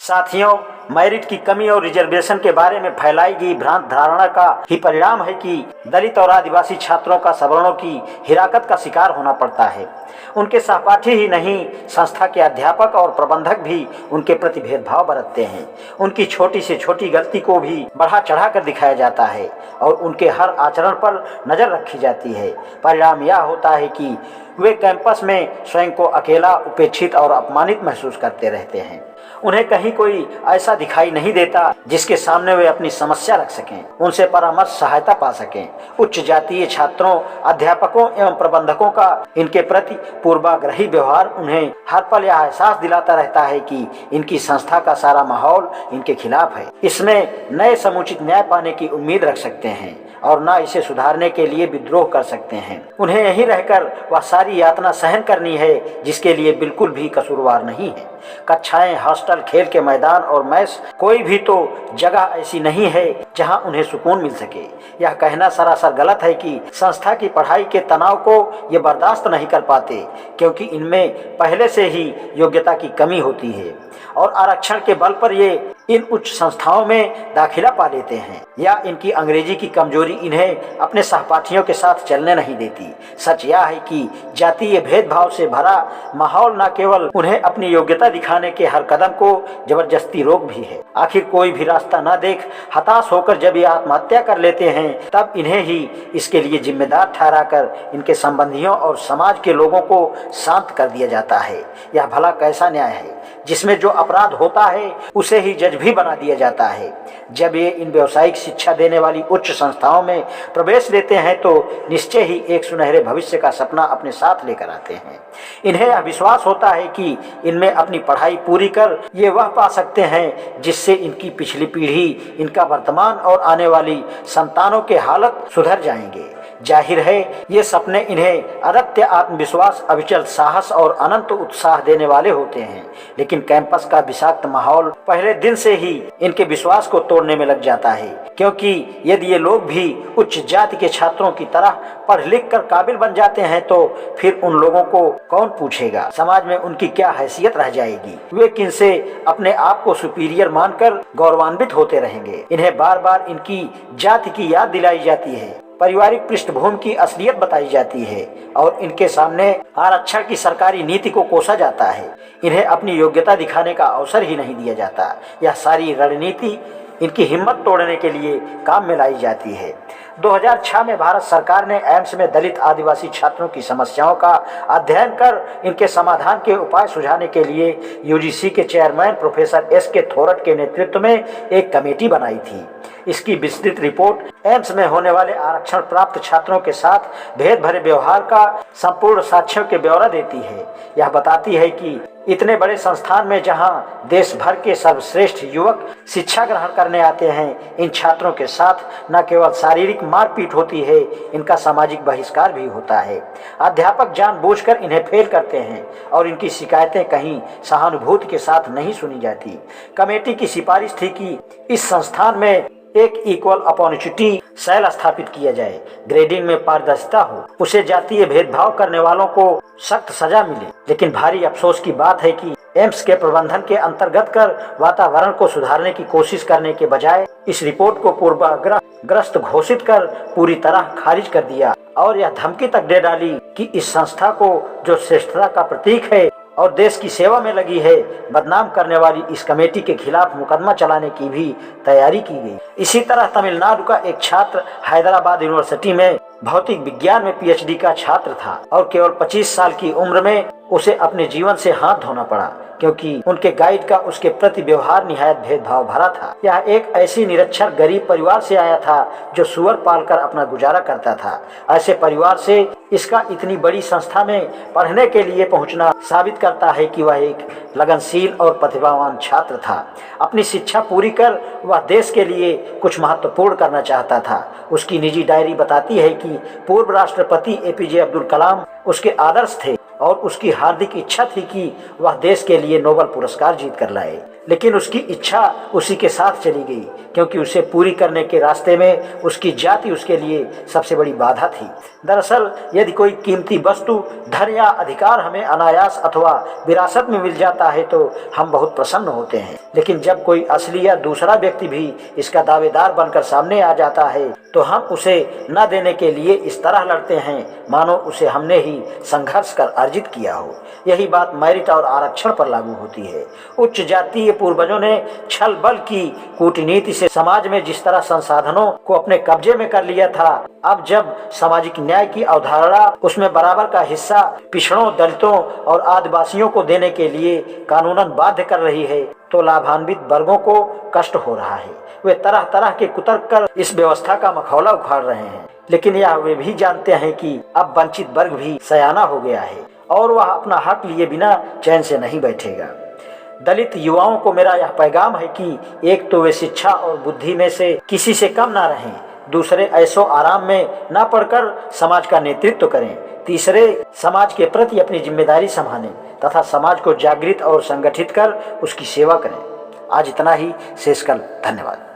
साथियों, मेरिट की कमी और रिजर्वेशन के बारे में फैलाई गई भ्रांत धारणा का ही परिणाम है कि दलित और आदिवासी छात्रों का सवर्णों की हिराकत का शिकार होना पड़ता है। उनके सहपाठी ही नहीं, संस्था के अध्यापक और प्रबंधक भी उनके प्रति भेदभाव बरतते हैं। उनकी छोटी से छोटी गलती को भी बढ़ा चढ़ा कर दिखाया जाता है और उनके हर आचरण पर नजर रखी जाती है। परिणाम यह होता है कि वे कैंपस में स्वयं को अकेला, उपेक्षित और अपमानित महसूस करते रहते हैं। उन्हें कहीं कोई ऐसा दिखाई नहीं देता जिसके सामने वे अपनी समस्या रख सकें, उनसे परामर्श सहायता पा सकें। उच्च जातीय छात्रों, अध्यापकों एवं प्रबंधकों का इनके प्रति पूर्वाग्रही व्यवहार उन्हें हर पल यह एहसास दिलाता रहता है कि इनकी संस्था का सारा माहौल इनके खिलाफ है। इसमें नए समुचित न्याय पाने की उम्मीद रख सकते हैं और न इसे सुधारने के लिए विद्रोह कर सकते हैं। उन्हें यहीं रहकर वह सारी यातना सहन करनी है जिसके लिए बिल्कुल भी कसूरवार नहीं है। कक्षाएं, हॉस्टल, खेल के मैदान और मैस, कोई भी तो जगह ऐसी नहीं है जहां उन्हें सुकून मिल सके। यह कहना सरासर गलत है कि संस्था की पढ़ाई के तनाव को ये बर्दाश्त नहीं कर पाते, क्योंकि इनमें पहले से ही योग्यता की कमी होती है और आरक्षण के बल पर ये इन उच्च संस्थाओं में दाखिला पा लेते हैं, या इनकी अंग्रेजी की कमजोरी इन्हें अपने सहपाठियों के साथ चलने नहीं देती। सच यह है कि जातीय भेदभाव से भरा माहौल न केवल उन्हें अपनी योग्यता दिखाने के हर कदम को जबरदस्ती रोक भी है। आखिर कोई भी रास्ता न देख हताश होकर जब ये आत्महत्या कर लेते हैं, तब इन्हें ही इसके लिए जिम्मेदार ठहराकर इनके संबंधियों और समाज के लोगों को शांत कर दिया जाता है। यह भला कैसा न्याय है जिसमें जो अपराध होता है उसे ही जज भी बना दिया जाता है। जब ये इन व्यावसायिक शिक्षा देने वाली उच्च संस्थाओं में प्रवेश लेते हैं तो निश्चय ही एक सुनहरे भविष्य का सपना अपने साथ लेकर आते हैं। इन्हें यह विश्वास होता है कि इनमें अपनी पढ़ाई पूरी कर ये वह पा सकते हैं जिससे इनकी पिछली पीढ़ी, इनका वर्तमान और आने वाली संतानों के हालत सुधर जाएंगे। जाहिर है ये सपने इन्हें अद्वितीय आत्मविश्वास, अविचल साहस और अनंत उत्साह देने वाले होते हैं, लेकिन कैंपस का विषाक्त माहौल पहले दिन से ही इनके विश्वास को तोड़ने में लग जाता है। क्योंकि यदि ये लोग भी उच्च जाति के छात्रों की तरह पढ़ लिख कर काबिल बन जाते हैं तो फिर उन लोगों को कौन पूछेगा? समाज में उनकी क्या हैसियत रह जाएगी? वे किनसे अपने आप को सुपीरियर मानकर गौरवान्वित होते रहेंगे? इन्हें बार बार इनकी जाति की याद दिलाई जाती है, पारिवारिक पृष्ठभूमि की असलियत बताई जाती है और इनके सामने आरक्षण की सरकारी नीति को कोसा जाता है। इन्हें अपनी योग्यता दिखाने का अवसर ही नहीं दिया जाता। यह सारी रणनीति इनकी हिम्मत तोड़ने के लिए काम में लाई जाती है। 2006 में भारत सरकार ने एम्स में दलित आदिवासी छात्रों की समस्याओं का अध्ययन कर इनके समाधान के उपाय सुझाने के लिए यूजीसी के चेयरमैन प्रोफेसर एस.के. थोरट के नेतृत्व में एक कमेटी बनाई थी। इसकी विस्तृत रिपोर्ट एम्स में होने वाले आरक्षण प्राप्त छात्रों के साथ भेद भरे व्यवहार का संपूर्ण साक्ष्यों के ब्यौरा देती है। यह बताती है कि इतने बड़े संस्थान में जहां देश भर के सर्वश्रेष्ठ युवक शिक्षा ग्रहण करने आते हैं, इन छात्रों के साथ न केवल शारीरिक मारपीट होती है, इनका सामाजिक बहिष्कार भी होता है। अध्यापक जानबूझकर इन्हें फेल करते हैं और इनकी शिकायतें कहीं सहानुभूति के साथ नहीं सुनी जाती। कमेटी की सिफारिश थी कि इस संस्थान में एक इक्वल अपॉर्चुनिटी सेल स्थापित किया जाए, ग्रेडिंग में पारदर्शिता हो, उसे जातीय भेदभाव करने वालों को सख्त सजा मिले। लेकिन भारी अफसोस की बात है कि एम्स के प्रबंधन के अंतर्गत कर वातावरण को सुधारने की कोशिश करने के बजाय इस रिपोर्ट को पूर्वाग्रस्त घोषित कर पूरी तरह खारिज कर दिया और यह धमकी तक दे डाली कि इस संस्था को, जो श्रेष्ठता का प्रतीक है और देश की सेवा में लगी है, बदनाम करने वाली इस कमेटी के खिलाफ मुकदमा चलाने की भी तैयारी की गई। इसी तरह तमिलनाडु का एक छात्र हैदराबाद यूनिवर्सिटी में भौतिक विज्ञान में पीएचडी का छात्र था और केवल 25 साल की उम्र में उसे अपने जीवन से हाथ धोना पड़ा, क्योंकि उनके गाइड का उसके प्रति व्यवहार निहायत भेदभाव भरा था। यह एक ऐसी निरक्षर गरीब परिवार से आया था जो सुअर पालकर अपना गुजारा करता था। ऐसे परिवार से इसका इतनी बड़ी संस्था में पढ़ने के लिए पहुंचना साबित करता है कि वह एक लगनशील और प्रतिभावान छात्र था। अपनी शिक्षा पूरी कर वह देश के लिए कुछ महत्वपूर्ण करना चाहता था। उसकी निजी डायरी बताती है कि पूर्व राष्ट्रपति एपीजे अब्दुल कलाम उसके आदर्श थे और उसकी हार्दिक इच्छा थी कि वह देश के लिए नोबेल पुरस्कार जीत कर लाए। लेकिन उसकी इच्छा उसी के साथ चली गई, क्योंकि उसे पूरी करने के रास्ते में उसकी जाति उसके लिए सबसे बड़ी बाधा थी। दरअसल यदि कोई कीमती वस्तु, धन या अधिकार हमें अनायास अथवा विरासत में मिल जाता है तो हम बहुत प्रसन्न होते हैं, लेकिन जब कोई असली या दूसरा व्यक्ति भी इसका दावेदार बनकर सामने आ जाता है तो हम उसे न देने के लिए इस तरह लड़ते हैं मानो उसे हमने ही संघर्ष कर अर्जित किया हो। यही बात मेरिट और आरक्षण पर लागू होती है। उच्च जातीय पूर्वजों ने छल बल की कूटनीति से समाज में जिस तरह संसाधनों को अपने कब्जे में कर लिया था, अब जब सामाजिक न्याय की अवधारणा उसमें बराबर का हिस्सा पिछड़ों, दलितों और आदिवासियों को देने के लिए कानूनन बाध्य कर रही है तो लाभान्वित वर्गों को कष्ट हो रहा है। वे तरह तरह के कुतर्क कर इस व्यवस्था का मखौला उखाड़ रहे हैं, लेकिन यह वे भी जानते हैं कि अब वंचित वर्ग भी सयाना हो गया है और वह अपना हक लिए बिना चैन से नहीं बैठेगा। दलित युवाओं को मेरा यह पैगाम है कि एक तो वे शिक्षा और बुद्धि में से किसी से कम ना रहें, दूसरे ऐशो आराम में ना पड़कर समाज का नेतृत्व करें, तीसरे समाज के प्रति अपनी जिम्मेदारी संभालें तथा समाज को जागृत और संगठित कर उसकी सेवा करें। आज इतना ही, शेष कल। धन्यवाद।